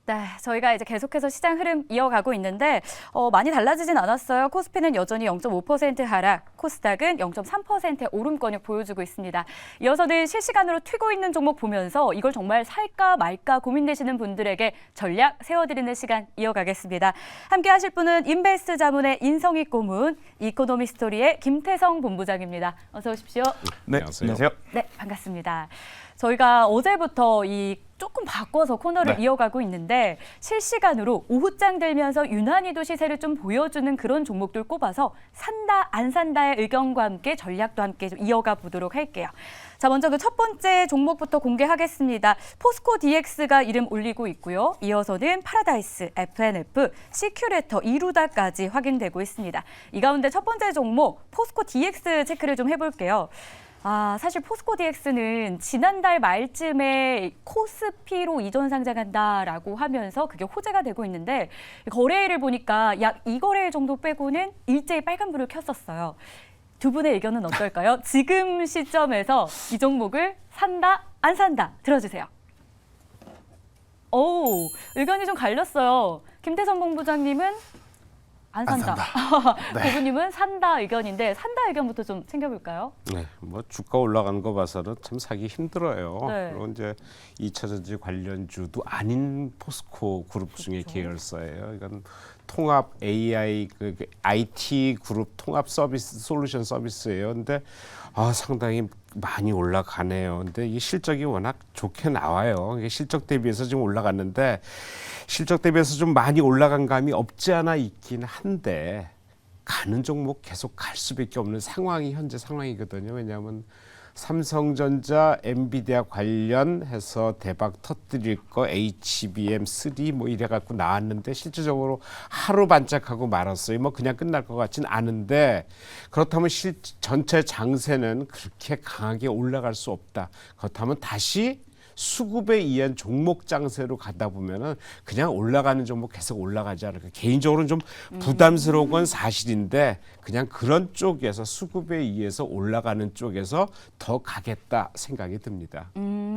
네, 저희가 이제 계속해서 시장 흐름 이어가고 있는데 많이 달라지진 않았어요. 코스피는 여전히 0.5% 하락, 코스닥은 0.3%의 오름권을 보여주고 있습니다. 이어서는 실시간으로 튀고 있는 종목 보면서 이걸 정말 살까 말까 고민되시는 분들에게 전략 세워드리는 시간 이어가겠습니다. 함께 하실 분은 인베스트 자문의 인성익 고문, 이코노미 스토리의 김태성 본부장입니다. 어서 오십시오. 네, 안녕하세요. 네, 반갑습니다. 저희가 어제부터 조금 바꿔서 코너를 이어가고 있는데 실시간으로 오후장 들면서 유난히도 시세를 좀 보여주는 그런 종목들 꼽아서 산다 안 산다의 의견과 함께 전략도 함께 좀 이어가 보도록 할게요. 자, 먼저 그 첫 번째 종목부터 공개하겠습니다. 포스코 DX가 이름 올리고 있고요. 이어서는 파라다이스, FNF, 시큐레터, 이루다까지 확인되고 있습니다. 이 가운데 첫 번째 종목 포스코 DX 체크를 좀 해볼게요. 사실 포스코 DX는 지난달 말쯤에 코스피로 이전 상장한다라고 하면서 그게 호재가 되고 있는데 거래일을 보니까 약 2거래일 정도 빼고는 일제히 빨간불을 켰었어요. 두 분의 의견은 어떨까요? 지금 시점에서 이 종목을 산다, 안 산다 들어주세요. 오, 의견이 좀 갈렸어요. 김태선 본부장님은 안 산다. 네. 고부님은 산다 의견인데 산다 의견부터 좀 챙겨볼까요? 네, 뭐 주가 올라가는 거 봐서는 참 사기 힘들어요. 네. 그리고 이제 2차전지 관련주도 아닌 포스코 그룹 중에 계열사예요. 이건 통합 AI IT 그룹 통합 서비스 솔루션 서비스예요. 근데 상당히 많이 올라가네요. 근데 이 실적이 워낙 좋게 나와요. 이게 실적 대비해서 좀 올라갔는데 실적 대비해서 좀 많이 올라간 감이 없지 않아 있긴 한데 가는 종목 계속 갈 수밖에 없는 상황이 현재 상황이거든요. 왜냐하면 삼성전자, 엔비디아 관련해서 대박 터뜨릴 거 HBM3 뭐 이래 갖고 나왔는데 실질적으로 하루 반짝하고 말았어요. 뭐 그냥 끝날 것 같진 않은데 그렇다면 전체 장세는 그렇게 강하게 올라갈 수 없다. 그렇다면 다시 수급에 의한 종목 장세로 가다 보면은 그냥 올라가는 종목 계속 올라가지 않을까. 개인적으로는 좀 부담스러운 건 사실인데 그냥 그런 쪽에서 수급에 의해서 올라가는 쪽에서 더 가겠다 생각이 듭니다.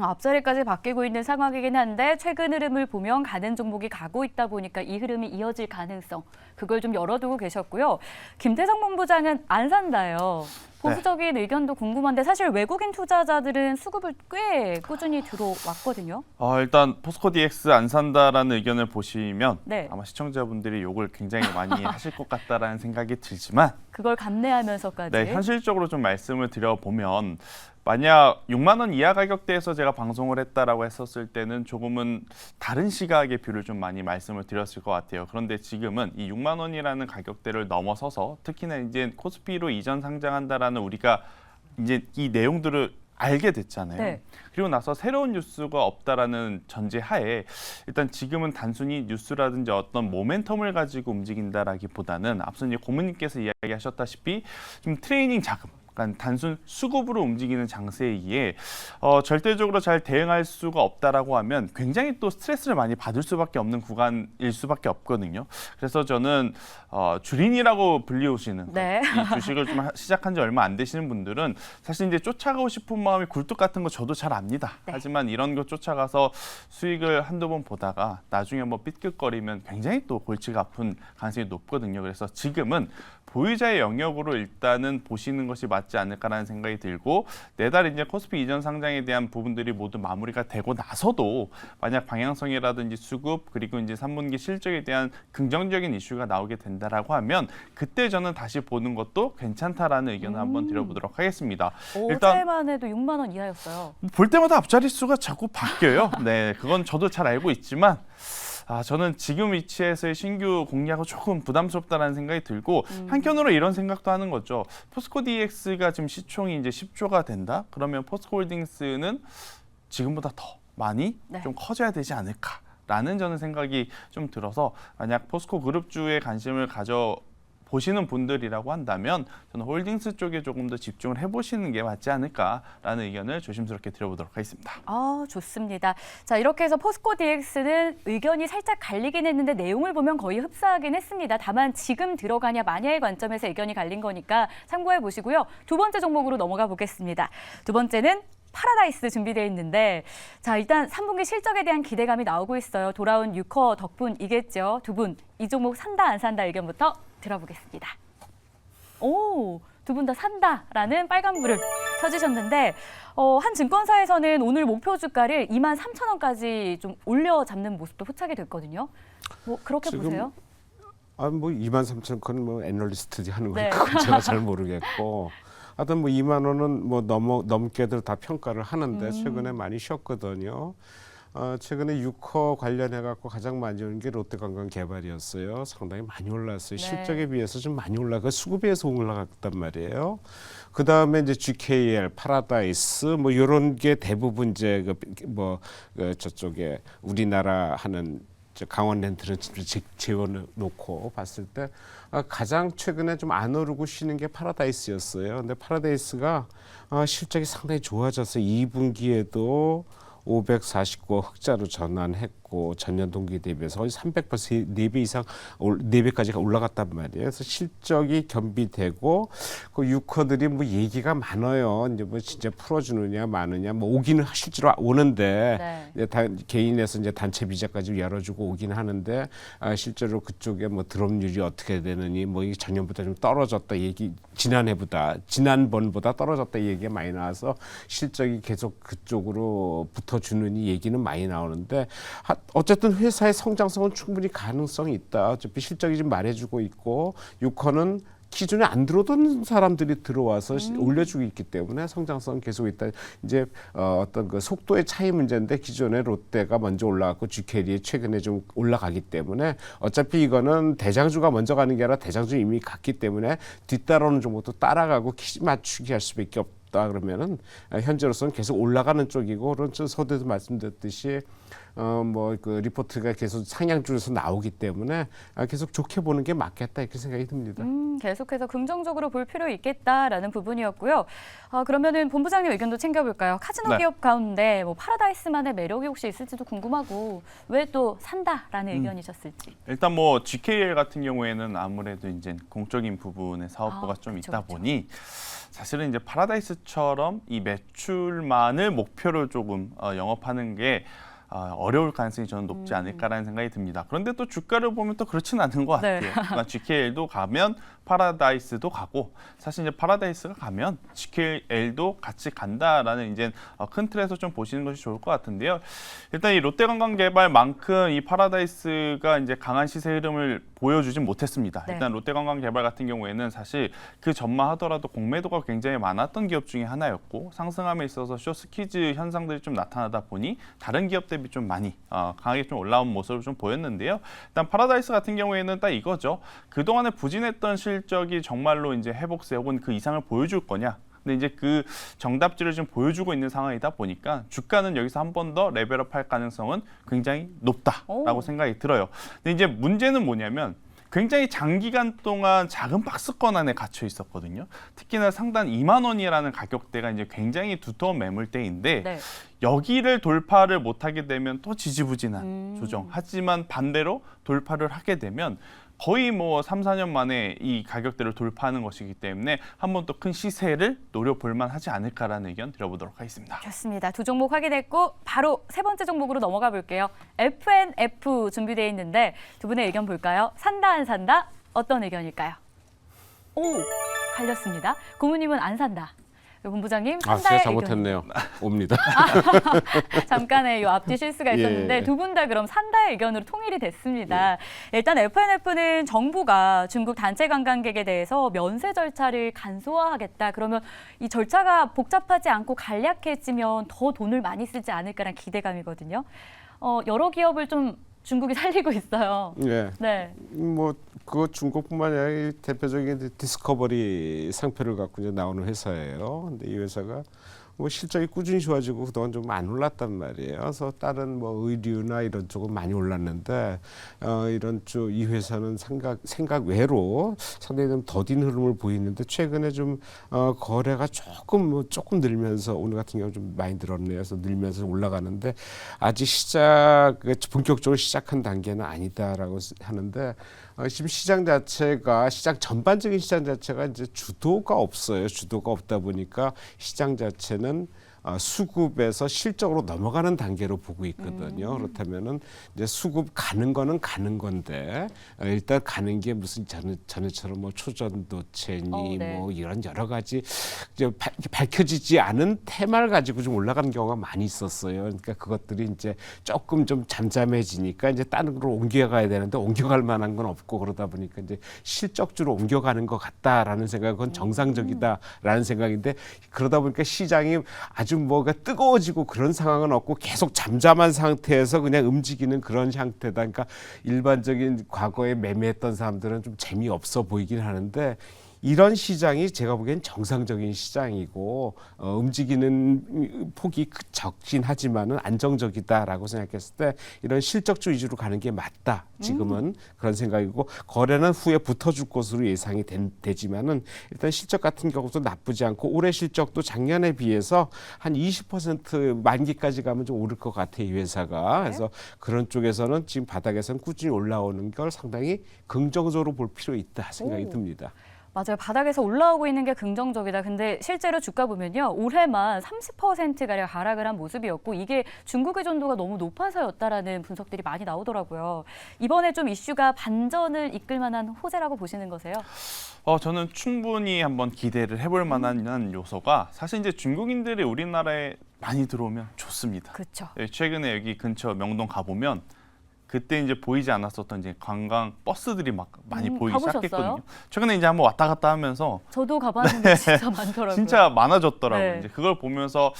앞자리까지 바뀌고 있는 상황이긴 한데 최근 흐름을 보면 가는 종목이 가고 있다 보니까 이 흐름이 이어질 가능성 그걸 좀 열어두고 계셨고요. 김태성 본부장은 안 산다요. 보수적인 의견도 궁금한데 사실 외국인 투자자들은 수급을 꽤 꾸준히 들어왔거든요. 일단 포스코 DX 안 산다라는 의견을 보시면 네. 아마 시청자분들이 욕을 굉장히 많이 하실 것 같다라는 생각이 들지만 그걸 감내하면서까지. 네, 현실적으로 좀 말씀을 드려보면 만약 6만 원 이하 가격대에서 제가 방송을 했다라고 했었을 때는 조금은 다른 시각의 뷰를 좀 많이 말씀을 드렸을 것 같아요. 그런데 지금은 이 6만 원이라는 가격대를 넘어서서 특히나 이제 코스피로 이전 상장한다라는 우리가 이제 이 내용들을 알게 됐잖아요. 네. 그리고 나서 새로운 뉴스가 없다라는 전제하에 일단 지금은 단순히 뉴스라든지 어떤 모멘텀을 가지고 움직인다라기보다는 앞서 이제 고문님께서 이야기하셨다시피 좀 트레이닝 자금 단순 수급으로 움직이는 장세에 의해 절대적으로 잘 대응할 수가 없다라고 하면 굉장히 또 스트레스를 많이 받을 수밖에 없는 구간일 수밖에 없거든요. 그래서 저는 주린이라고 불리우시는 네. 이 주식을 좀 시작한 지 얼마 안 되시는 분들은 사실 이제 쫓아가고 싶은 마음이 굴뚝 같은 거 저도 잘 압니다. 네. 하지만 이런 거 쫓아가서 수익을 한두 번 보다가 나중에 한번 삐끗거리면 굉장히 또 골치가 아픈 가능성이 높거든요. 그래서 지금은 보유자의 영역으로 일단은 보시는 것이 맞지 않을까라는 생각이 들고 내달 이제 코스피 이전 상장에 대한 부분들이 모두 마무리가 되고 나서도 만약 방향성이라든지 수급 그리고 이제 3분기 실적에 대한 긍정적인 이슈가 나오게 된다라고 하면 그때 저는 다시 보는 것도 괜찮다라는 의견을 한번 드려보도록 하겠습니다. 어제만 해도 6만 원 이하였어요. 볼 때마다 앞자리 수가 자꾸 바뀌어요. 네, 그건 저도 잘 알고 있지만 저는 지금 위치에서의 신규 공략은 조금 부담스럽다는 생각이 들고 한편으로 이런 생각도 하는 거죠. 포스코 DX가 지금 시총이 이제 10조가 된다? 그러면 포스코홀딩스는 지금보다 더 많이 좀 커져야 되지 않을까라는 저는 생각이 좀 들어서 만약 포스코 그룹주에 관심을 보시는 분들이라고 한다면 저는 홀딩스 쪽에 조금 더 집중을 해보시는 게 맞지 않을까라는 의견을 조심스럽게 드려보도록 하겠습니다. 좋습니다. 자, 이렇게 해서 포스코 DX는 의견이 살짝 갈리긴 했는데 내용을 보면 거의 흡사하긴 했습니다. 다만 지금 들어가냐 마냐의 관점에서 의견이 갈린 거니까 참고해 보시고요. 두 번째 종목으로 넘어가 보겠습니다. 두 번째는 파라다이스 준비되어 있는데 자 일단 3분기 실적에 대한 기대감이 나오고 있어요. 돌아온 유커 덕분이겠죠. 두 분 이 종목 산다 안 산다 의견부터 들어보겠습니다. 오, 두 분 다 산다라는 빨간불을 켜주셨는데 한 증권사에서는 오늘 목표 주가를 23,000원까지 좀 올려 잡는 모습도 포착이 됐거든요. 뭐 그렇게 지금 보세요? 뭐 23,000건 뭐 애널리스트들이 하는 네. 거니까 제가 잘 모르겠고 하여튼 뭐 2만 원은 뭐 넘게들 다 평가를 하는데 최근에 많이 쉬었거든요. 최근에 유커 관련해 갖고 가장 많이 오른 게 롯데관광개발이었어요. 상당히 많이 올랐어요. 네. 실적에 비해서 좀 많이 올라가 수급에서 올라갔단 말이에요. 그 다음에 이제 GKL, 파라다이스 뭐 이런 게 대부분 이제 저쪽에 우리나라 하는 강원 렌트를 재워놓고 봤을 때 가장 최근에 좀 안 오르고 쉬는 게 파라다이스였어요. 근데 파라다이스가 실적이 상당히 좋아졌어요. 2분기에도 549억 흑자로 전환했고 전년 동기 대비해서 거의 300% 4배 이상 4배까지 올라갔단 말이에요. 그래서 실적이 겸비되고 그 유커들이 뭐 얘기가 많아요. 이제 뭐 진짜 풀어주느냐 마느냐 뭐 오기는 실제로 오는데 네. 이제 개인에서 이제 단체 비자까지 열어주고 오긴 하는데 실제로 그쪽에 뭐 드롭률이 어떻게 되느니 뭐 이 작년보다 좀 떨어졌다 얘기 지난번보다 떨어졌다 얘기가 많이 나와서 실적이 계속 그쪽으로 붙어주는 이 얘기는 많이 나오는데 어쨌든 회사의 성장성은 충분히 가능성이 있다. 어차피 실적이 좀 말해주고 있고 유커는 기존에 안 들어오던 사람들이 들어와서 올려주고 있기 때문에 성장성 계속 있다. 이제 어떤 그 속도의 차이 문제인데 기존에 롯데가 먼저 올라갔고 GKL이 최근에 좀 올라가기 때문에 어차피 이거는 대장주가 먼저 가는 게 아니라 대장주 이미 갔기 때문에 뒤따라오는 종목도 따라가고 키 맞추기 할 수밖에 없다. 그러면은 현재로서는 계속 올라가는 쪽이고 그런 서두에도 말씀드렸듯이 뭐 그 리포트가 계속 상향주에서 나오기 때문에 계속 좋게 보는 게 맞겠다 이렇게 생각이 듭니다. 계속해서 긍정적으로 볼 필요 있겠다라는 부분이었고요. 그러면은 본부장님 의견도 챙겨볼까요? 카지노 네. 기업 가운데 뭐 파라다이스만의 매력이 혹시 있을지도 궁금하고 왜 또 산다라는 의견이셨을지. 일단 뭐 GKL 같은 경우에는 아무래도 이제 공적인 부분의 사업부가 좀 그쵸, 있다 그쵸. 보니 사실은 이제 파라다이스처럼 이 매출만을 목표로 조금 영업하는 게 어려울 가능성이 저는 높지 않을까라는 생각이 듭니다. 그런데 또 주가를 보면 또 그렇지는 않은 것 같아요. 네. 그러니까 GKL도 가면 파라다이스도 가고 사실 이제 파라다이스가 가면 GKL도 같이 간다라는 이제 큰 틀에서 좀 보시는 것이 좋을 것 같은데요. 일단 이 롯데관광개발만큼 이 파라다이스가 이제 강한 시세 흐름을 보여주진 못했습니다. 네. 일단 롯데관광개발 같은 경우에는 사실 그 전만 하더라도 공매도가 굉장히 많았던 기업 중에 하나였고 상승함에 있어서 쇼스퀴즈 현상들이 좀 나타나다 보니 다른 기업 대비 좀 많이 강하게 좀 올라온 모습을 좀 보였는데요. 일단 파라다이스 같은 경우에는 딱 이거죠. 그동안에 부진했던 실적이 정말로 이제 회복세 혹은 그 이상을 보여줄 거냐. 근데 이제 그 정답지를 좀 보여주고 있는 상황이다 보니까 주가는 여기서 한 번 더 레벨업할 가능성은 굉장히 높다라고 오. 생각이 들어요. 근데 이제 문제는 뭐냐면 굉장히 장기간 동안 작은 박스권 안에 갇혀 있었거든요. 특히나 상단 2만 원이라는 가격대가 이제 굉장히 두터운 매물대인데 네. 여기를 돌파를 못하게 되면 또 지지부진한 조정. 하지만 반대로 돌파를 하게 되면 거의 뭐 3, 4년 만에 이 가격대를 돌파하는 것이기 때문에 한 번 또 큰 시세를 노려볼 만하지 않을까라는 의견 드려보도록 하겠습니다. 좋습니다. 두 종목 확인했고 바로 세 번째 종목으로 넘어가 볼게요. F&F 준비되어 있는데 두 분의 의견 볼까요? 산다 안 산다? 어떤 의견일까요? 오, 갈렸습니다. 고모님은 안 산다. 본부장님 제가 산다의 잘못했네요. 옵니다. 잠깐의 이 앞뒤 실수가 있었는데 예. 두 분 다 그럼 산다의 의견으로 통일이 됐습니다. 일단 F&F는 정부가 중국 단체 관광객에 대해서 면세 절차를 간소화하겠다. 그러면 이 절차가 복잡하지 않고 간략해지면 더 돈을 많이 쓰지 않을까라는 기대감이거든요. 여러 기업을 좀 중국이 살리고 있어요. 예. 네. 뭐 그거 중국뿐만 아니라 이 대표적인 디스커버리 상표를 갖고 이제 나오는 회사예요. 근데 이 회사가 뭐 실적이 꾸준히 좋아지고 그동안 좀 안 올랐단 말이에요. 그래서 다른 뭐 의류나 이런 쪽은 많이 올랐는데 이런 쪽 이 회사는 생각 외로 상당히 좀 더딘 흐름을 보이는데 최근에 좀 거래가 조금 늘면서 오늘 같은 경우 좀 많이 늘었네요. 그래서 늘면서 올라가는데 아직 본격적으로 시작한 단계는 아니다라고 하는데 지금 시장 전반적인 시장 자체가 이제 주도가 없어요. 주도가 없다 보니까 시장 자체는 수급에서 실적으로 넘어가는 단계로 보고 있거든요. 그렇다면은 이제 수급 가는 거는 가는 건데 일단 가는 게 무슨 전에처럼 뭐 초전도체니 네. 뭐 이런 여러 가지 이제 밝혀지지 않은 테마를 가지고 좀 올라가는 경우가 많이 있었어요. 그러니까 그것들이 이제 조금 좀 잠잠해지니까 이제 다른 걸로 옮겨가야 되는데 옮겨갈 만한 건 없고 그러다 보니까 이제 실적주로 옮겨가는 것 같다라는 생각은 정상적이다라는 생각인데 그러다 보니까 시장이 아주 뭐가 뜨거워지고 그런 상황은 없고 계속 잠잠한 상태에서 그냥 움직이는 그런 형태다. 그러니까 일반적인 과거에 매매했던 사람들은 좀 재미없어 보이긴 하는데 이런 시장이 제가 보기엔 정상적인 시장이고 움직이는 폭이 적긴 하지만은 안정적이다라고 생각했을 때 이런 실적주 위주로 가는 게 맞다. 지금은 그런 생각이고 거래는 후에 붙어줄 것으로 예상이 되지만은 일단 실적 같은 경우도 나쁘지 않고 올해 실적도 작년에 비해서 한 20% 만기까지 가면 좀 오를 것 같아요. 이 회사가. 그래서 그런 쪽에서는 지금 바닥에서는 꾸준히 올라오는 걸 상당히 긍정적으로 볼 필요 있다 생각이 듭니다. 맞아요. 바닥에서 올라오고 있는 게 긍정적이다. 근데 실제로 주가 보면요. 올해만 30%가량 하락을 한 모습이었고 이게 중국 의존도가 너무 높아서였다라는 분석들이 많이 나오더라고요. 이번에 좀 이슈가 반전을 이끌 만한 호재라고 보시는 거세요? 저는 충분히 한번 기대를 해볼 만한 요소가 사실 이제 중국인들이 우리나라에 많이 들어오면 좋습니다. 그렇죠. 최근에 여기 근처 명동 가보면 그때 이제 보이지 않았었던 이제 관광 버스들이 막 많이 보이기 가보셨어요? 시작했거든요. 최근에 이제 한번 왔다 갔다 하면서 저도 가봤는데 진짜 많더라고요. 진짜 많아졌더라고요. 네. 이제 그걸 보면서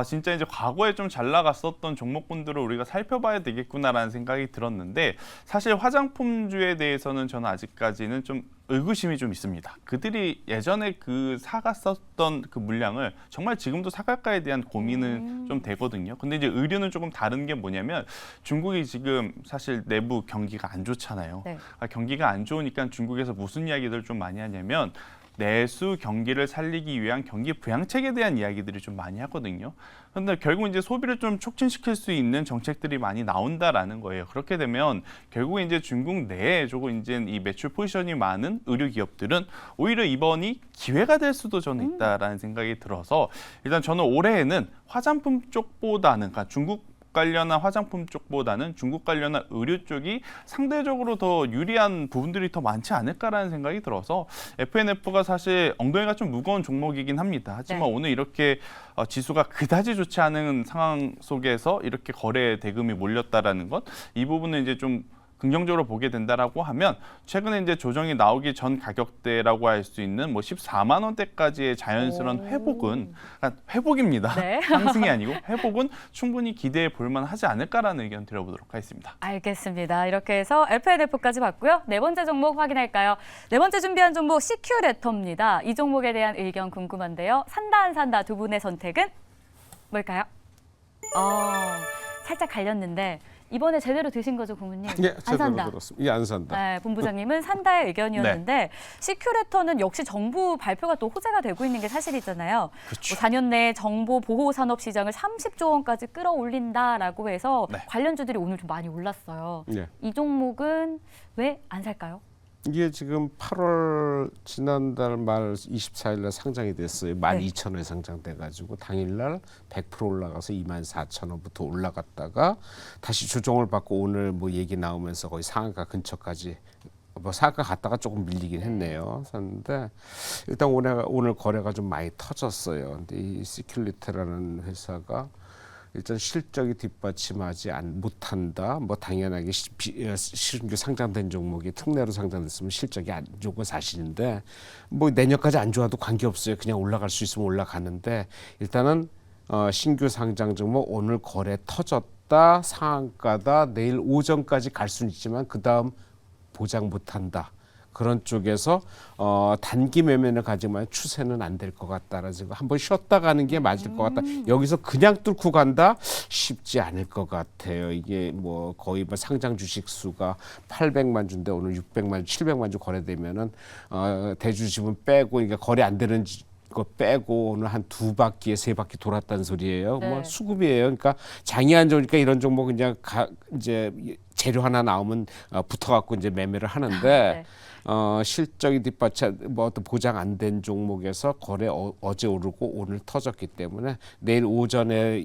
진짜 이제 과거에 좀 잘 나갔었던 종목군들을 우리가 살펴봐야 되겠구나라는 생각이 들었는데 사실 화장품주에 대해서는 저는 아직까지는 좀 의구심이 좀 있습니다. 그들이 예전에 그 사갔었던 그 물량을 정말 지금도 사갈까에 대한 고민은 좀 되거든요. 근데 이제 의류는 조금 다른 게 뭐냐면 중국이 지금 사실 내부 경기가 안 좋잖아요. 네. 경기가 안 좋으니까 중국에서 무슨 이야기들 좀 많이 하냐면 내수 경기를 살리기 위한 경기 부양책에 대한 이야기들이 좀 많이 하거든요. 그런데 결국 이제 소비를 좀 촉진시킬 수 있는 정책들이 많이 나온다라는 거예요. 그렇게 되면 결국에 이제 중국 내에 조금 이제 이 매출 포지션이 많은 의류 기업들은 오히려 이번이 기회가 될 수도 저는 있다라는 생각이 들어서 일단 저는 올해에는 화장품 쪽보다는 그러니까 중국 관련한 화장품 쪽보다는 중국 관련한 의류 쪽이 상대적으로 더 유리한 부분들이 더 많지 않을까라는 생각이 들어서 FNF가 사실 엉덩이가 좀 무거운 종목이긴 합니다. 하지만 네. 오늘 이렇게 지수가 그다지 좋지 않은 상황 속에서 이렇게 거래 대금이 몰렸다라는 것, 이 부분은 이제 좀 긍정적으로 보게 된다라고 하면 최근에 이제 조정이 나오기 전 가격대라고 할 수 있는 뭐 14만 원대까지의 자연스러운 회복은 그러니까 회복입니다. 네. 상승이 아니고 회복은 충분히 기대해 볼 만하지 않을까라는 의견 드려보도록 하겠습니다. 알겠습니다. 이렇게 해서 FNF까지 봤고요. 네 번째 종목 확인할까요? 네 번째 준비한 종목 시큐레터입니다. 이 종목에 대한 의견 궁금한데요. 산다 안 산다 두 분의 선택은 뭘까요? 살짝 갈렸는데 이번에 제대로 드신 거죠, 고문님? 예, 안 제대로 산다. 들었습니다. 예, 안 산다. 네, 본부장님은 산다의 의견이었는데 시큐레터는 역시 정부 발표가 또 호재가 되고 있는 게 사실이잖아요. 그렇죠. 4년 내에 정보 보호 산업 시장을 30조 원까지 끌어올린다라고 해서 네. 관련주들이 오늘 좀 많이 올랐어요. 예. 이 종목은 왜 안 살까요? 이게 지금 8월 지난달 말 24일날 상장이 됐어요. 12,000원에 상장돼가지고 당일날 100% 올라가서 24,000원부터 올라갔다가 다시 조정을 받고 오늘 뭐 얘기 나오면서 거의 상한가 근처까지 뭐 상한가 갔다가 조금 밀리긴 했네요. 샀는데 일단 오늘 거래가 좀 많이 터졌어요. 근데 이 시큐리티라는 회사가 일단 실적이 뒷받침하지 못한다. 뭐 당연하게 신규 상장된 종목이 특례로 상장됐으면 실적이 안 좋은 건 사실인데 뭐 내년까지 안 좋아도 관계없어요. 그냥 올라갈 수 있으면 올라가는데 일단은 신규 상장 종목 오늘 거래 터졌다. 상한가다. 내일 오전까지 갈 수는 있지만 그다음 보장 못한다. 그런 쪽에서 단기 매매를 가지만 추세는 안 될 것 같다라는 생각. 한번 쉬었다 가는 게 맞을 것 같다. 여기서 그냥 뚫고 간다 쉽지 않을 것 같아요. 이게 뭐 거의 뭐 상장 주식 수가 800만 주인데 오늘 600만 주, 700만 주 거래되면은 대주주분 빼고 그러니까 거래 안 되는 거 빼고 오늘 한 2바퀴에 3바퀴 돌았다는 소리예요. 네. 뭐 수급이에요. 그러니까 장이 안 좋으니까 이런 종목 그냥 이제 재료 하나 나오면 붙어갖고 이제 매매를 하는데 네. 실적이 뒷받쳐 뭐 어떤 보장 안 된 종목에서 거래 어제 오르고 오늘 터졌기 때문에 내일 오전에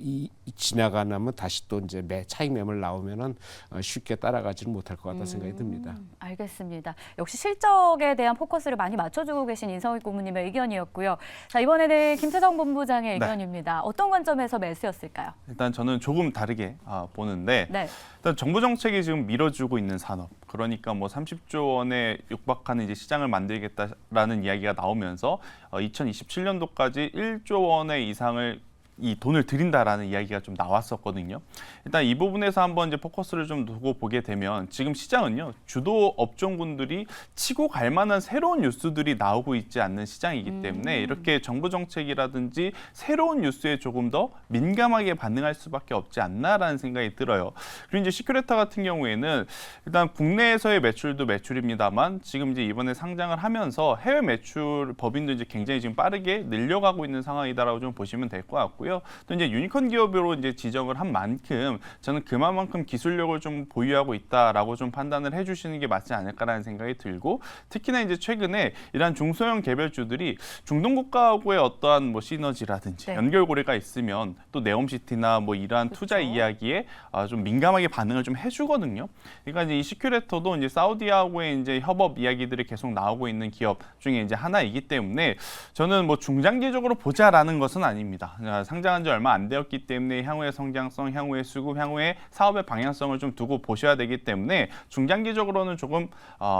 지나가면 다시 또 이제 차익 매물 나오면은 쉽게 따라가지는 못할 것 같다는 생각이 듭니다. 알겠습니다. 역시 실적에 대한 포커스를 많이 맞춰주고 계신 인성익 고문님의 의견이었고요. 자, 이번에는 김태성 본부장의 의견입니다. 어떤 관점에서 매수였을까요? 일단 저는 조금 다르게 보는데 네. 일단 정부 정책이 지금 밀어주고 있는 산업, 그러니까 뭐 30조 원에 육박하는 이제 시장을 만들겠다라는 이야기가 나오면서 2027년도까지 1조 원의 이상을 이 돈을 들인다라는 이야기가 좀 나왔었거든요. 일단 이 부분에서 한번 이제 포커스를 좀 두고 보게 되면 지금 시장은요, 주도 업종군들이 치고 갈 만한 새로운 뉴스들이 나오고 있지 않는 시장이기 때문에 이렇게 정부 정책이라든지 새로운 뉴스에 조금 더 민감하게 반응할 수밖에 없지 않나라는 생각이 들어요. 그리고 이제 시큐레타 같은 경우에는 일단 국내에서의 매출도 매출입니다만 지금 이제 이번에 상장을 하면서 해외 매출 법인도 이제 굉장히 지금 빠르게 늘려가고 있는 상황이다라고 좀 보시면 될 것 같고요. 또 이제 유니콘 기업으로 이제 지정을 한 만큼 저는 그만큼 기술력을 좀 보유하고 있다라고 좀 판단을 해주시는 게 맞지 않을까라는 생각이 들고, 특히나 이제 최근에 이러한 중소형 개별주들이 중동 국가하고의 어떠한 뭐 시너지라든지 연결고리가 있으면 또 네옴시티나 뭐 이러한 투자 이야기에 좀 민감하게 반응을 좀 해주거든요. 그러니까 이제 이 시큐레터도 이제 사우디하고의 이제 협업 이야기들이 계속 나오고 있는 기업 중에 이제 하나이기 때문에 저는 뭐 중장기적으로 보자라는 것은 아닙니다. 상장한 지 얼마 안 되었기 때문에 향후의 성장성, 향후의 수급, 향후의 사업의 방향성을 좀 두고 보셔야 되기 때문에 중장기적으로는 조금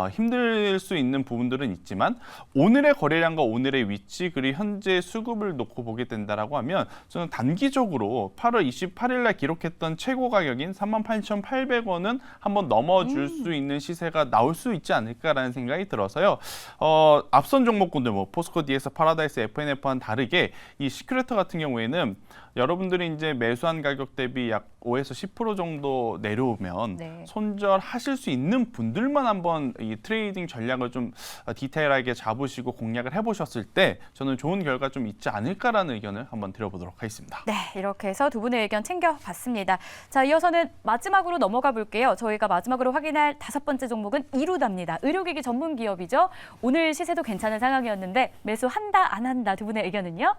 힘들 수 있는 부분들은 있지만 오늘의 거래량과 오늘의 위치 그리고 현재 수급을 놓고 보게 된다라고 하면 저는 단기적으로 8월 28일 날 기록했던 최고 가격인 38,800원은 한번 넘어줄 수 있는 시세가 나올 수 있지 않을까라는 생각이 들어서요. 앞선 종목군들 뭐 포스코, DS, 파라다이스, FNF와는 다르게 이 시큐레터 같은 경우에는 여러분들이 이제 매수한 가격 대비 약 5에서 10% 정도 내려오면 손절하실 수 있는 분들만 한번 이 트레이딩 전략을 좀 디테일하게 잡으시고 공략을 해보셨을 때 저는 좋은 결과 좀 있지 않을까라는 의견을 한번 드려보도록 하겠습니다. 네, 이렇게 해서 두 분의 의견 챙겨봤습니다. 자, 이어서는 마지막으로 넘어가 볼게요. 저희가 마지막으로 확인할 5번째 종목은 이루다입니다. 의료기기 전문 기업이죠. 오늘 시세도 괜찮은 상황이었는데 매수한다, 안 한다 두 분의 의견은요?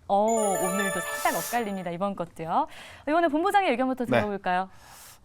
오늘도 살짝 엇갈립니다. 이번 것도요. 이번에 본부장의 의견부터 들어볼까요?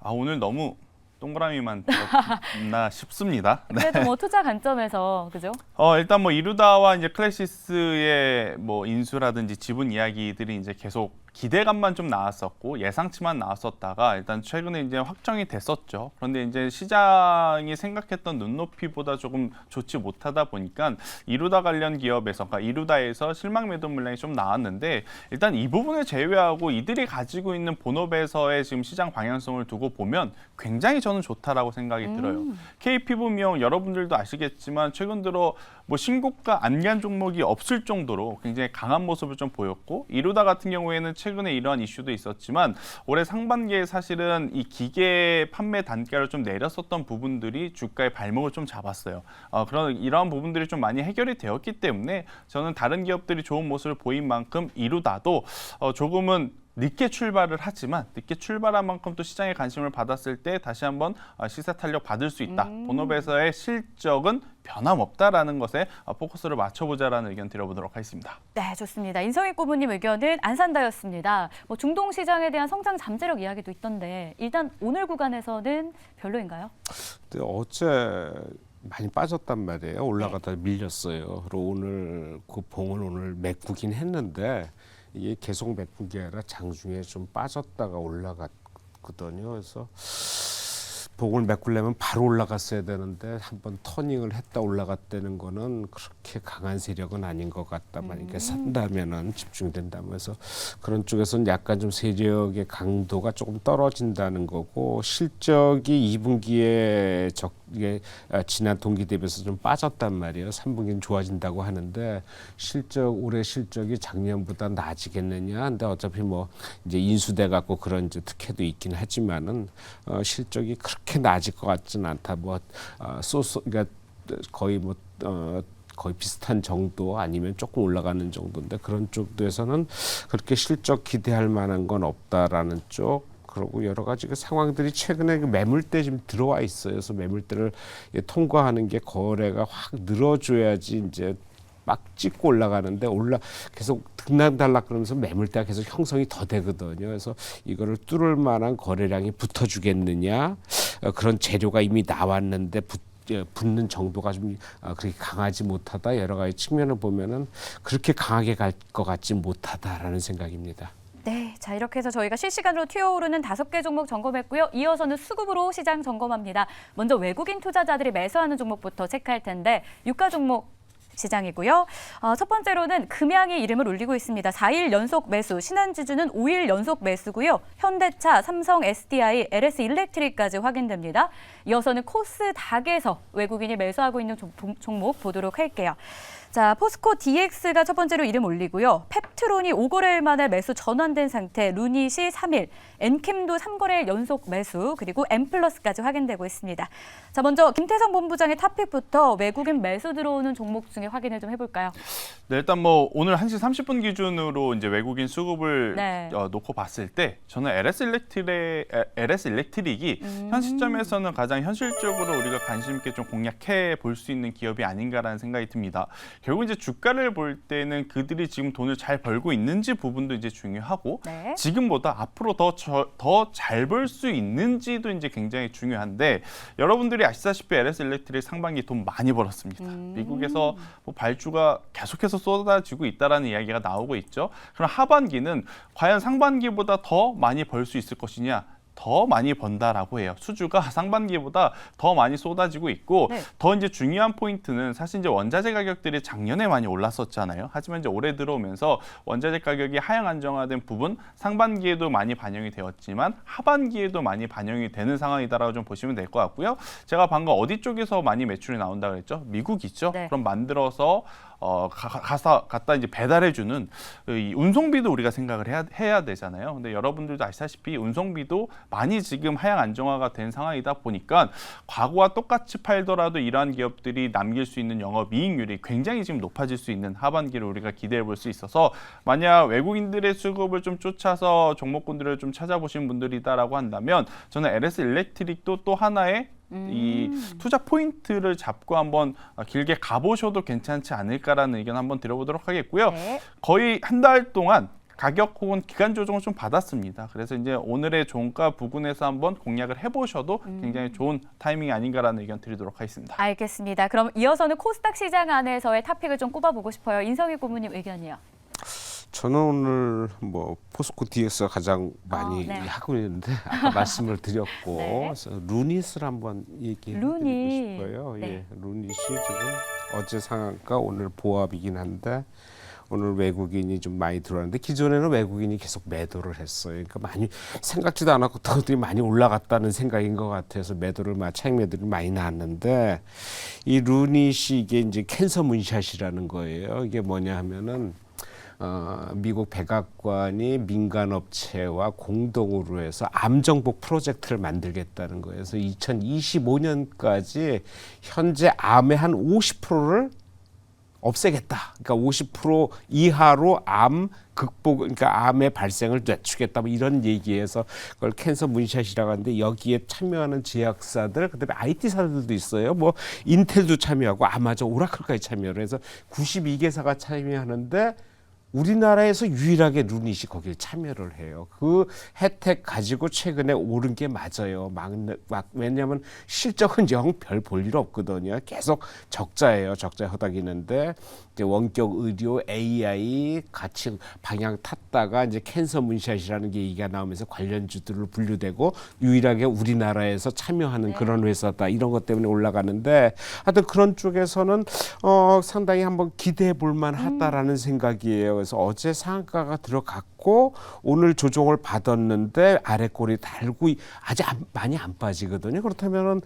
오늘 너무 동그라미만 들었나 싶습니다. 그래도 뭐 투자 관점에서 그죠? 일단 뭐 이루다와 이제 클래시스의 뭐 인수라든지 지분 이야기들이 이제 계속 기대감만 좀 나왔었고 예상치만 나왔었다가 일단 최근에 이제 확정이 됐었죠. 그런데 이제 시장이 생각했던 눈높이보다 조금 좋지 못하다 보니까 이루다 관련 기업에서, 그러니까 이루다에서 실망 매도 물량이 좀 나왔는데 일단 이 부분을 제외하고 이들이 가지고 있는 본업에서의 지금 시장 방향성을 두고 보면 굉장히 저는 좋다라고 생각이 들어요. KP 부미용 여러분들도 아시겠지만 최근 들어 뭐 신고가 안간 종목이 없을 정도로 굉장히 강한 모습을 좀 보였고 이루다 같은 경우에는 최근에 이러한 이슈도 있었지만 올해 상반기에 사실은 이 기계 판매 단가를 좀 내렸었던 부분들이 주가의 발목을 좀 잡았어요. 이러한 부분들이 좀 많이 해결이 되었기 때문에 저는 다른 기업들이 좋은 모습을 보인 만큼 이루다도 조금은 늦게 출발을 하지만 늦게 출발한 만큼 또 시장의 관심을 받았을 때 다시 한번 시세 탄력 받을 수 있다. 본업에서의 실적은 변함없다라는 것에 포커스를 맞춰보자라는 의견 드려보도록 하겠습니다. 네, 좋습니다. 인성익 고문님 의견은 안 산다였습니다. 뭐 중동 시장에 대한 성장 잠재력 이야기도 있던데 일단 오늘 구간에서는 별로인가요? 근데 어제 많이 빠졌단 말이에요. 올라가다 밀렸어요. 그리고 오늘 그 봉을 오늘 메꾸긴 했는데 이게 계속 메꾼 게 아니라 장중에 좀 빠졌다가 올라갔거든요. 그래서 봉을 메꾸려면 바로 올라갔어야 되는데 한번 터닝을 했다 올라갔다는 거는 그렇게 강한 세력은 아닌 것 같다. 만약에 산다면은 집중된다면서 그런 쪽에서는 약간 좀 세력의 강도가 조금 떨어진다는 거고 실적이 2분기에 이게 지난 동기 대비해서 좀 빠졌단 말이에요. 3분기는 좋아진다고 하는데 올해 실적이 작년보다 나아지겠느냐. 근데 어차피 뭐 이제 인수돼 갖고 그런 이제 특혜도 있긴 하지만은 실적이 그렇게 나아질 것 같지는 않다. 그러니까 거의 비슷한 정도 아니면 조금 올라가는 정도인데 그런 쪽에서는 그렇게 실적 기대할 만한 건 없다라는 쪽. 그러고 여러 가지 그 상황들이 최근에 그 매물대 지금 들어와 있어요. 그래서 매물대를 통과하는 게 거래가 확 늘어줘야지 이제 막 찍고 올라가는데 계속 등락달락 그러면서 매물대가 계속 형성이 더 되거든요. 그래서 이거를 뚫을 만한 거래량이 붙어주겠느냐, 그런 재료가 이미 나왔는데 붙는 정도가 좀 그렇게 강하지 못하다, 여러 가지 측면을 보면은 그렇게 강하게 갈 것 같지 못하다라는 생각입니다. 네, 자 이렇게 해서 저희가 실시간으로 튀어오르는 5개 종목 점검했고요. 이어서는 수급으로 시장 점검합니다. 먼저 외국인 투자자들이 매수하는 종목부터 체크할 텐데 유가 종목 시장이고요. 첫 번째로는 금양이 이름을 울리고 있습니다. 4일 연속 매수, 신한지주는 5일 연속 매수고요. 현대차, 삼성, SDI, LS 일렉트릭까지 확인됩니다. 이어서는 코스닥에서 외국인이 매수하고 있는 종목 보도록 할게요. 자, 포스코 DX가 첫 번째로 이름 올리고요. 펩트론이 5거래일 만에 매수 전환된 상태, 루닛이 3일, 엔캠도 3거래일 연속 매수, 그리고 엠플러스까지 확인되고 있습니다. 자, 먼저 김태성 본부장의 탑픽부터 외국인 매수 들어오는 종목 중에 확인을 좀 해볼까요? 네, 일단 뭐 오늘 1시 30분 기준으로 이제 외국인 수급을 네. 놓고 봤을 때 저는 LS 일렉트릭이 현 시점에서는 가장 현실적으로 우리가 관심 있게 좀 공략해 볼 수 있는 기업이 아닌가라는 생각이 듭니다. 결국 이제 주가를 볼 때는 그들이 지금 돈을 잘 벌고 있는지 부분도 이제 중요하고 네. 지금보다 앞으로 더 잘 벌 수 있는지도 이제 굉장히 중요한데 여러분들이 아시다시피 LS 일렉트릭 상반기 돈 많이 벌었습니다. 미국에서 뭐 발주가 계속해서 쏟아지고 있다라는 이야기가 나오고 있죠. 그럼 하반기는 과연 상반기보다 더 많이 벌 수 있을 것이냐? 더 많이 번다라고 해요. 수주가 상반기보다 더 많이 쏟아지고 있고 네. 더 이제 중요한 포인트는 사실 이제 원자재 가격들이 작년에 많이 올랐었잖아요. 하지만 이제 올해 들어오면서 원자재 가격이 하향 안정화된 부분 상반기에도 많이 반영이 되었지만 하반기에도 많이 반영이 되는 상황이다라고 좀 보시면 될 것 같고요. 제가 방금 어디 쪽에서 많이 매출이 나온다 그랬죠? 미국이죠. 네. 그럼 만들어서 갖다 이제 배달해주는 이 운송비도 우리가 생각을 해야 되잖아요. 근데 여러분들도 아시다시피 운송비도 많이 지금 하향 안정화가 된 상황이다 보니까 과거와 똑같이 팔더라도 이러한 기업들이 남길 수 있는 영업이익률이 굉장히 지금 높아질 수 있는 하반기를 우리가 기대해 볼 수 있어서 만약 외국인들의 수급을 좀 쫓아서 종목군들을 좀 찾아보신 분들이다라고 한다면 저는 LS 일렉트릭도 또 하나의 이 투자 포인트를 잡고 한번 길게 가보셔도 괜찮지 않을까라는 의견 한번 드려보도록 하겠고요. 네. 거의 한 달 동안 가격 혹은 기간 조정을 좀 받았습니다. 그래서 이제 오늘의 종가 부근에서 한번 공략을 해보셔도 굉장히 좋은 타이밍이 아닌가라는 의견 드리도록 하겠습니다. 알겠습니다. 그럼 이어서는 코스닥 시장 안에서의 탑픽을 좀 꼽아보고 싶어요. 인성희 고문님 의견이요. 저는 오늘 뭐 포스코 DX가 가장 많이 네. 하고 있는데 아까 말씀을 드렸고 네. 그래서 루닛을 한번 얘기해 드리고 루닛. 싶어요. 네. 예, 루닛이 지금 어제 상한가 오늘 보합이긴 한데 오늘 외국인이 좀 많이 들어왔는데 기존에는 외국인이 계속 매도를 했어요. 그러니까 많이 생각지도 않았고 더들이 많이 올라갔다는 생각인 것 같아서 차익 매도를 많이 나왔는데 이 루닛이 이게 이제 캔서 문샷이라는 거예요. 이게 뭐냐 하면은 미국 백악관이 민간업체와 공동으로 해서 암정복 프로젝트를 만들겠다는 거예요. 그래서 2025년까지 현재 암의 한 50%를 없애겠다. 그러니까 50% 이하로 암 극복, 그러니까 암의 발생을 늦추겠다. 뭐 이런 얘기에서 그걸 캔서 문샷이라고 하는데 여기에 참여하는 제약사들, 그다음에 IT사들도 있어요. 뭐 인텔도 참여하고 아마존, 오라클까지 참여를 해서 92개사가 참여하는데 우리나라에서 유일하게 루닛이 거기에 참여를 해요. 그 혜택 가지고 최근에 오른 게 맞아요. 왜냐하면 실적은 영 별 볼 일 없거든요. 계속 적자예요. 적자에 허덕이는데 이제 원격 의료, AI 같이 방향 탔다가 이제 캔서 문샷이라는 게 얘기가 나오면서 관련주들로 분류되고 유일하게 우리나라에서 참여하는 그런 회사다. 이런 것 때문에 올라가는데 하여튼 그런 쪽에서는 상당히 한번 기대해 볼 만하다라는 생각이에요. 그래서 어제 상한가가 들어갔고 오늘 조정을 받았는데 아래 꼬리 달고 아직 많이 안 빠지거든요. 그렇다면은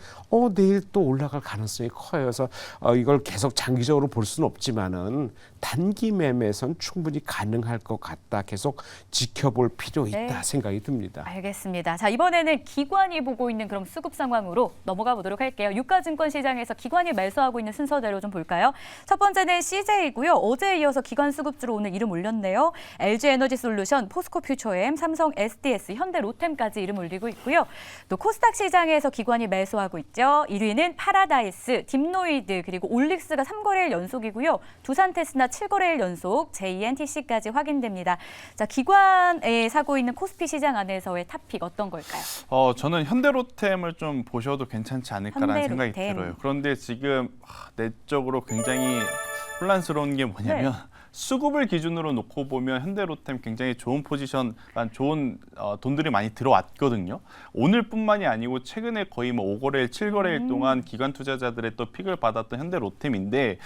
내일 또 올라갈 가능성이 커요. 그래서 이걸 계속 장기적으로 볼 수는 없지만은 단기 매매선 충분히 가능할 것 같다. 계속 지켜볼 필요 있다 생각이 듭니다. 알겠습니다. 자, 이번에는 기관이 보고 있는 그럼 수급 상황으로 넘어가 보도록 할게요. 유가증권 시장에서 기관이 매수하고 있는 순서대로 좀 볼까요? 첫 번째는 CJ이고요. 어제에 이어서 기관 수급주로 오늘 이름 올렸네요. LG에너지솔루션 솔루션, 포스코 퓨처엠, 삼성 SDS, 현대 로템까지 이름 올리고 있고요. 또 코스닥 시장에서 기관이 매수하고 있죠. 1위는 파라다이스, 딥노이드, 그리고 올릭스가 3거래일 연속이고요. 두산테스나 7거래일 연속, JNTC까지 확인됩니다. 자, 기관에 사고 있는 코스피 시장 안에서의 탑픽 어떤 걸까요? 저는 현대로템을 좀 보셔도 괜찮지 않을까라는 생각이 현대로템. 들어요. 그런데 지금 내적으로 굉장히 혼란스러운 게 뭐냐면 네. 수급을 기준으로 놓고 보면 현대로템 굉장히 좋은 포지션, 좋은 돈들이 많이 들어왔거든요. 오늘뿐만이 아니고 최근에 거의 뭐 5거래일, 7거래일 동안 기관 투자자들의 또 픽을 받았던 현대로템인데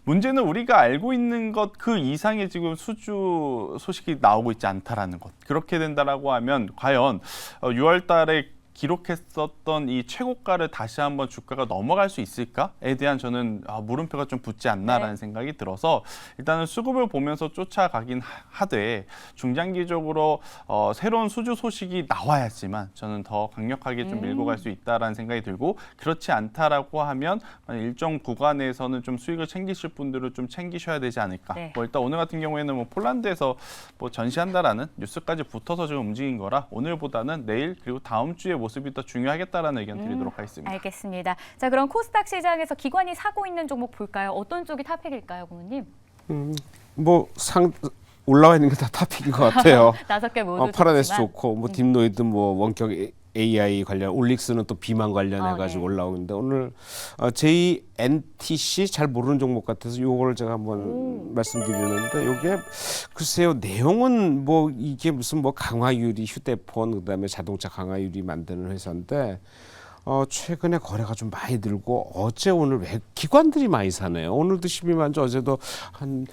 문제는 우리가 알고 있는 것 그 이상의 지금 수주 소식이 나오고 있지 않다라는 것. 그렇게 된다라고 하면 과연 6월 달에 기록했었던 이 최고가를 다시 한번 주가가 넘어갈 수 있을까에 대한 저는 물음표가 좀 붙지 않나라는 생각이 들어서 일단은 수급을 보면서 쫓아가긴 하되 중장기적으로 새로운 수주 소식이 나와야지만 저는 더 강력하게 좀 밀고 갈 수 있다라는 생각이 들고 그렇지 않다라고 하면 일정 구간에서는 좀 수익을 챙기실 분들은 좀 챙기셔야 되지 않을까. 네. 뭐 일단 오늘 같은 경우에는 뭐 폴란드에서 뭐 전시한다라는 뉴스까지 붙어서 지금 움직인 거라 오늘보다는 내일 그리고 다음 주에 모습이 더 중요하겠다라는 의견 드리도록 하겠습니다. 알겠습니다. 자, 그럼 코스닥 시장에서 기관이 사고 있는 종목 볼까요? 어떤 쪽이 탑픽일까요, 고모님? 뭐 올라와 있는 게 다 탑픽인 것 같아요. 5개 모두 파라다이스 좋지만. 좋고 뭐 딥노이드 뭐 원격 AI 관련, 올릭스는 또 비만 관련해가지고 네. 올라오는데 오늘 JNTC 잘 모르는 종목 같아서 요걸 제가 한번 말씀드리는데 요게 글쎄요 내용은 뭐 이게 무슨 뭐 강화유리 휴대폰 그다음에 자동차 강화유리 만드는 회사인데 최근에 거래가 좀 많이 들고 어제 오늘 기관들이 많이 사네요. 오늘도 12만 주, 어제도 한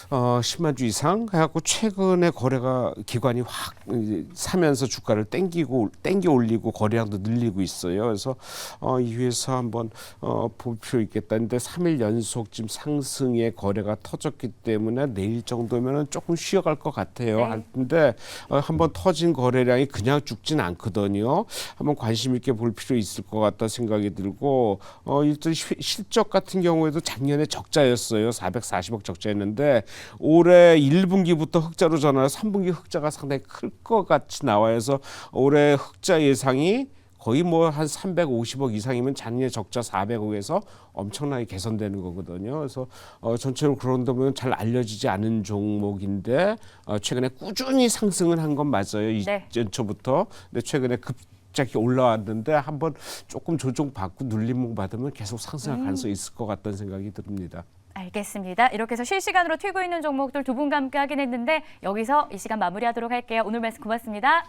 10만 주 이상 해갖고 최근에 거래가 기관이 확 사면서 주가를 땡겨 올리고 거래량도 늘리고 있어요. 그래서 이 회사 한번 볼 필요 있겠다. 근데 3일 연속 지금 상승의 거래가 터졌기 때문에 내일 정도면은 조금 쉬어갈 것 같아요. 네. 근데 한번 터진 거래량이 그냥 죽진 않거든요. 한번 관심 있게 볼 필요 있을 것 같다 생각이 들고 일단 실적 같은 경우에도 작년에 적자였어요. 440억 적자였는데 올해 1분기부터 흑자로 전환해서 3분기 흑자가 상당히 클 것 같이 나와서 올해 흑자 예상이 거의 뭐 한 350억 이상이면 작년 적자 400억에서 엄청나게 개선되는 거거든요. 그래서 전체로 그런다면 잘 알려지지 않은 종목인데 최근에 꾸준히 상승을 한 건 맞아요. 네. 이전초부터. 근데 최근에 갑자기 올라왔는데 한번 조금 조정받고 눌림목 받으면 계속 상승할 가능성이 있을 것 같다는 생각이 듭니다. 알겠습니다. 이렇게 해서 실시간으로 튀고 있는 종목들 두 분과 함께 확인했는데 여기서 이 시간 마무리하도록 할게요. 오늘 말씀 고맙습니다.